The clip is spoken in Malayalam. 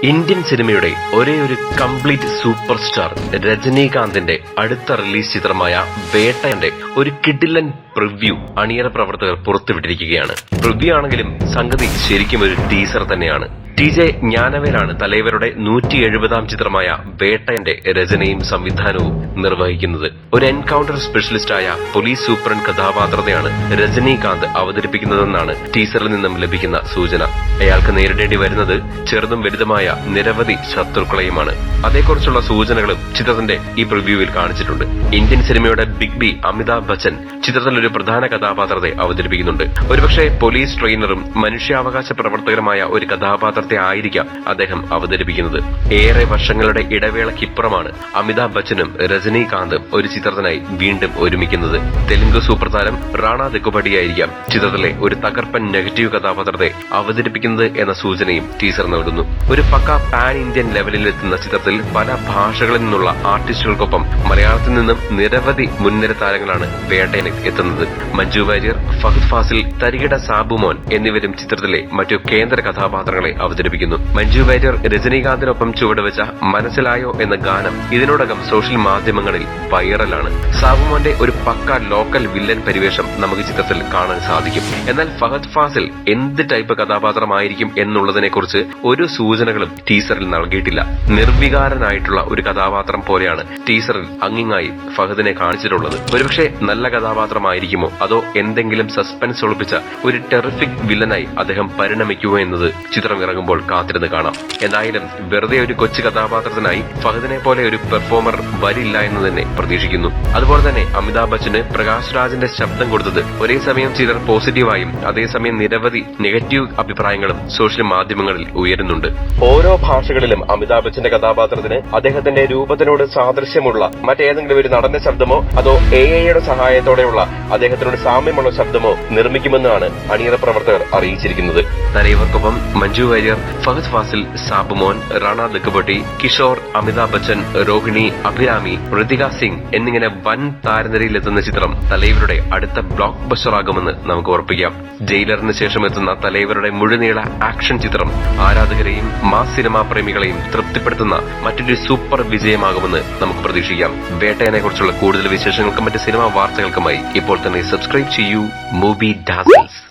ഇന്ത്യൻ സിനിമയുടെ ഒരേയൊരു കംപ്ലീറ്റ് സൂപ്പർ സ്റ്റാർ രജനീകാന്തിന്റെ അടുത്ത റിലീസ് ചിത്രമായ വേട്ടയുടെ ഒരു കിടിലൻ പ്രിവ്യൂ അണിയറ പ്രവർത്തകർ പുറത്തുവിട്ടിരിക്കുകയാണ്. പ്രിവ്യൂ ആണെങ്കിലും സംഗതി ശരിക്കും ഒരു ടീസർ തന്നെയാണ്. TJ ജ്ഞാനവേലാണ് തലൈവരുടെ 170ാം ചിത്രമായ വേട്ടയുടെ രചനയും സംവിധാനവും നിർവഹിക്കുന്നത്. ഒരു എൻകൗണ്ടർ സ്പെഷ്യലിസ്റ്റായ പോലീസ് സൂപ്രണ്ട് കഥാപാത്രത്തെയാണ് രജനീകാന്ത് അവതരിപ്പിക്കുന്നതെന്നാണ് ടീസറിൽ നിന്നും ലഭിക്കുന്ന സൂചന. അയാൾക്ക് നേരിടേണ്ടി വരുന്നത് ചെറുതും വലുതുമായ നിരവധി ശത്രുക്കളെയുമാണ്. അതേക്കുറിച്ചുള്ള സൂചനകളും ചിത്രത്തിന്റെ ഈ പ്രിവ്യൂവിൽ കാണിച്ചിട്ടുണ്ട്. ഇന്ത്യൻ സിനിമയുടെ ബിഗ് ബി അമിതാഭ് ബച്ചൻ ചിത്രത്തിൽ ഒരു പ്രധാന കഥാപാത്രത്തെ അവതരിപ്പിക്കുന്നുണ്ട്. ഒരുപക്ഷെ പോലീസ് ട്രെയിനറും മനുഷ്യാവകാശ പ്രവർത്തകരുമായ ഒരു കഥാപാത്രത്തെ ആയിരിക്കാം അദ്ദേഹം അവതരിപ്പിക്കുന്നത്. ഏറെ വർഷങ്ങളുടെ ഇടവേളയ്ക്കിപ്പുറമാണ് അമിതാഭ് ബച്ചനും രജനീകാന്തും ഒരു ചിത്രത്തിനായി വീണ്ടും ഒരുമിക്കുന്നത്. തെലുങ്ക് സൂപ്പർ താരം റാണ ദഗ്ഗുബാട്ടിയായിരിക്കാം ചിത്രത്തിലെ ഒരു തകർപ്പൻ നെഗറ്റീവ് കഥാപാത്രത്തെ അവതരിപ്പിക്കുന്നത് എന്ന സൂചനയും ടീസർ നൽകുന്നു. ഒരു പക്ക പാൻ ഇന്ത്യൻ ലെവലിലെത്തുന്ന ചിത്രത്തിൽ പല ഭാഷകളിൽ നിന്നുള്ള ആർട്ടിസ്റ്റുകൾക്കൊപ്പം മലയാളത്തിൽ നിന്നും നിരവധി മുൻനിര താരങ്ങളാണ് വേട്ടയിൽ എത്തുന്നത്. മഞ്ജു വാര്യർ, ഫഹദ് ഫാസിൽ, തരികിട സാബുമോൻ എന്നിവരും ചിത്രത്തിലെ മറ്റു കേന്ദ്ര കഥാപാത്രങ്ങളെ അവതരിപ്പിക്കുന്നു. മഞ്ജു വാര്യർ രജനീകാന്തിനൊപ്പം ചുവടുവെച്ച മനസ്സിലായോ എന്ന ഗാനം ഇതിനോടകം സോഷ്യൽ മാധ്യമങ്ങളിൽ വൈറലാണ്. സാബുമോന്റെ ഒരു പക്ക ലോക്കൽ വില്ലൻ പരിവേഷം നമുക്ക് ചിത്രത്തിൽ കാണാൻ സാധിക്കും. എന്നാൽ ഫഹദ് ഫാസിൽ എന്ത് ടൈപ്പ് കഥാപാത്രമായിരിക്കും എന്നുള്ളതിനെ കുറിച്ച് ഒരു സൂചനകളും ടീസറിൽ നൽകിയിട്ടില്ല. നിർവികാരനായിട്ടുള്ള ഒരു കഥാപാത്രം പോലെയാണ് ടീസറിൽ അങ്ങിങ്ങായി ഫഹദിനെ കാണിച്ചിട്ടുള്ളത്. ഒരുപക്ഷെ നല്ല കഥാപാത്രമായിരിക്കുമോ അതോ എന്തെങ്കിലും സസ്പെൻസ് ഒളിപ്പിച്ച ഒരു ടെറിഫിക് വില്ലനായി അദ്ദേഹം പരിണമിക്കുമോ എന്നത് ചിത്രം ഇറങ്ങുമ്പോൾ കാത്തിരുന്ന് കാണാം. എന്തായാലും വെറുതെ ഒരു കൊച്ചു കഥാപാത്രത്തിനായി ഫഹദിനെ പോലെ ഒരു പെർഫോമർ വരില്ല എന്ന് തന്നെ പ്രതീക്ഷിക്കുന്നു. അതുപോലെ തന്നെ അമിതാഭ് ബച്ചന് പ്രകാശ് രാജിന്റെ ശബ്ദം കൊടുത്തത് ഒരേ സമയം ചിലർ പോസിറ്റീവായും അതേസമയം നിരവധി നെഗറ്റീവ് അഭിപ്രായങ്ങളും സോഷ്യൽ മാധ്യമങ്ങളിൽ ഉയരുന്നുണ്ട്. ഓരോ ഭാഷകളിലും അമിതാഭ് ബച്ചന്റെ കഥാപാത്രത്തിന് അദ്ദേഹത്തിന്റെ രൂപത്തിനോട് സാദൃശ്യമുള്ള മറ്റേതെങ്കിലും ഒരു നടന്റെ ശബ്ദമോ അതോ AI-യുടെ സഹായത്തോടെയുള്ള അദ്ദേഹത്തിനോട് സാമ്യമുള്ള ശബ്ദമോ നിർമ്മിക്കുമെന്നാണ് അണിയറ പ്രവർത്തകർ അറിയിച്ചിരിക്കുന്നത്. തലൈവർക്കൊപ്പം മഞ്ജു വാര്യർ, ഫഹദ് ഫാസിൽ, സാബുമോൻ, റാണ ദഗ്ഗുബാട്ടി, കിഷോർ, അമിതാഭ് ബച്ചൻ, രോഹിണി, അഭിരാമി, ഋതിക സിംഗ് എന്നിങ്ങനെ വൻ താരനിരയിലെത്തുന്ന ചിത്രം തലൈവരുടെ അടുത്ത ബ്ലോക്ക് ബസ്റ്റർ ആകുമെന്ന് നമുക്ക് ഉറപ്പിക്കാം. ജയിലറിന് ശേഷം എത്തുന്ന തലൈവരുടെ മുഴുനീള ആക്ഷൻ ചിത്രം ആരാധകരെയും മാസ് സിനിമാ പ്രേമികളെയും തൃപ്തിപ്പെടുത്തുന്ന മറ്റൊരു സൂപ്പർ വിജയമാകുമെന്ന് നമുക്ക് പ്രതീക്ഷിക്കാം. വേട്ടയനെ കുറിച്ചുള്ള കൂടുതൽ വിശേഷങ്ങൾക്കും മറ്റ് സിനിമാ വാർത്തകൾക്കുമായി ഇപ്പോൾ തന്നെ സബ്സ്ക്രൈബ് ചെയ്യൂ മൂവി ഡാസിൽസ്.